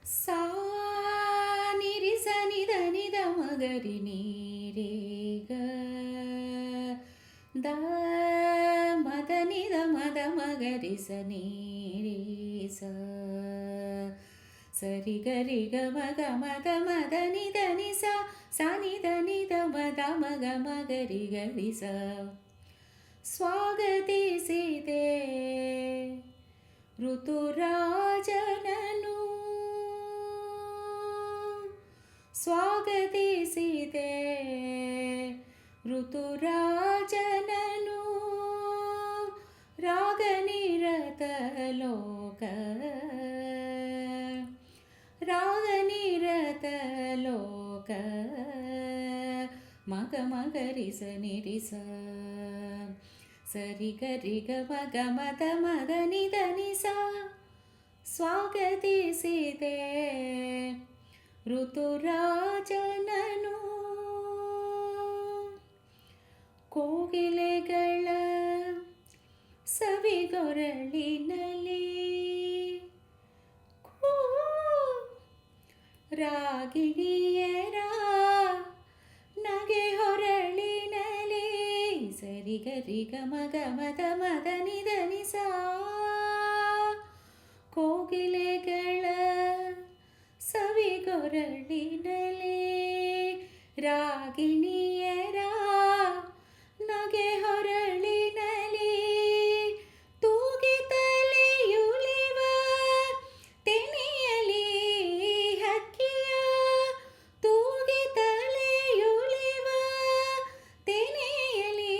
ಸಾ ನಿರಿ ಸ ನಿದ ನಿದ ಮಗರಿ ನೀರೇ ಗ ದ ಮದ ನಿದ ಮದ ಮಗರಿ ಸ ನೀರೇ ಸ ಸರಿ ಗರಿ ಗ ಮಗ ಮದ ಮದ ನಿದ ನಿ ಸ ನಿದ ನಿದ ಮದ ಮಗ ಮಗರಿ ಗರಿ ಸ ಸ್ವಾಗತಿಸಿದೆ ಋತುರಾಜನನು ಸ್ವಾಗತಿಸಿದೆ ಋತುರಾಜನನು ರಾಗನಿರತ ಲೋಕ ರಾಗನಿರತ ಲೋಕ ಮಗ ಮಗರಿ ಸ ನಿರಿ ಸ ಸರಿ ಗರಿ ಗ ಮಗ ಮದ ಮದ ನಿದ ನಿ ಸ ಸ್ವಾಗತಿಸಿದೆ ಋತುರಾಜನನು ಕೋಗಿಲೆಗಳ ಸವಿಗೊರಳಿನಲ್ಲಿ ರಾಗಿಣಿಯರ ನಗೆ ಹೊರಳಿನಲಿ ಸರಿ ಗರಿ ಗ ಮಗ ಮದ ಮದ ನಿದ ನಿ ಸ ಕೋಗಿಲೆಗಳ ಸವಿಗೊರಳಿನಲಿ ರಾಗಿಣಿಯರ ನಗೆ ಹೊರಳಿನಲಿ ತೂಗಿ ತಲೆಯುಲಿವ ತೆನೆಯಲಿ ಹಕ್ಕಿಯ ತೂಗಿ ತಲೆಯುಲಿವ ತೆನೆಯಲಿ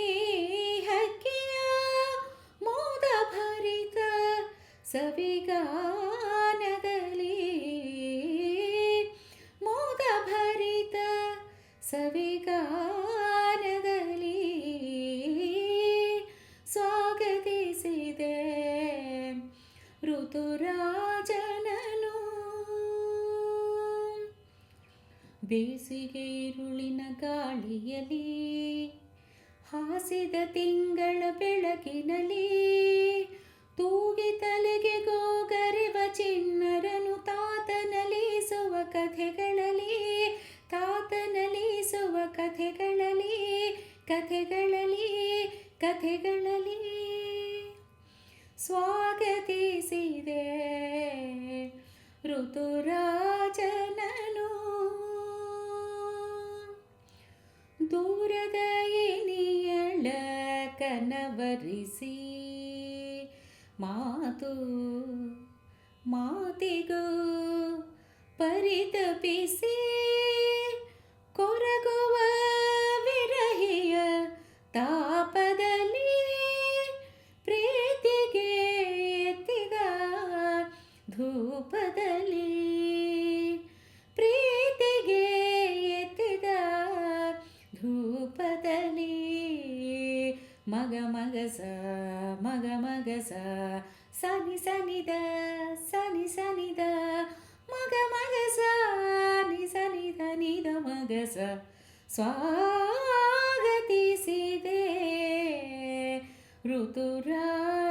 ಹಕ್ಕಿಯ ಮೋದ ಭರಿತ ಸವಿಗಾನದಲ್ಲಿ ಮೋದ ಭರಿತ ಸವಿಗಾನದಲ್ಲಿ ಸ್ವಾಗತಿಸಿದೆ ಋತುರಾಜನನು ಬೇಸಿಗೆ ಇರುಳಿನ ಗಾಳಿಯಲಿ ಹಾಸಿದ ತಿಂಗಳ ಬೆಳಕಿನಲ್ಲಿ ತೂಗಿ ತಲೆಗೆ ಗೋಗರೆವ ಚಿನ್ನರನು ತಾತನಲಿಸುವ ಕಥೆಗಳಲ್ಲಿ ತಾತನಲಿಸುವ ಕಥೆಗಳಲ್ಲಿ ಕಥೆಗಳಲ್ಲಿ ಕಥೆಗಳಲ್ಲಿ ಸ್ವಾಗತಿಸಿದೆ ಋತುರಾಜನನು ದೂರದ ಏನಿಯಳ ಕನವರಿಸಿ ಮಾತು ಮಾತಿಗೂ ಪರಿತಪಿಸಿ ಕೊರಗುವ ವಿರಹಿಯ ತಾಪದಲ್ಲಿ ಪ್ರೀತಿಗೆ ಎತ್ತಿದ ಧೂಪದಲ್ಲಿ ಪ್ರೀತಿಗೆ ಎತ್ತಿದ ಧೂಪದಲ್ಲಿ ಮಗ ಮಗ ಸ ಮಗ ಮಗ ಸ ಸನಿ ಸನಿದ ಸನಿ ಸನಿದ ಮಗ ಮಗ ಸ ನಿ ಸನಿದ ನಿದ ಮಗ ಸ ಸ್ವಾಗತಿಸಿದೆ ಋತುರಾಜನನು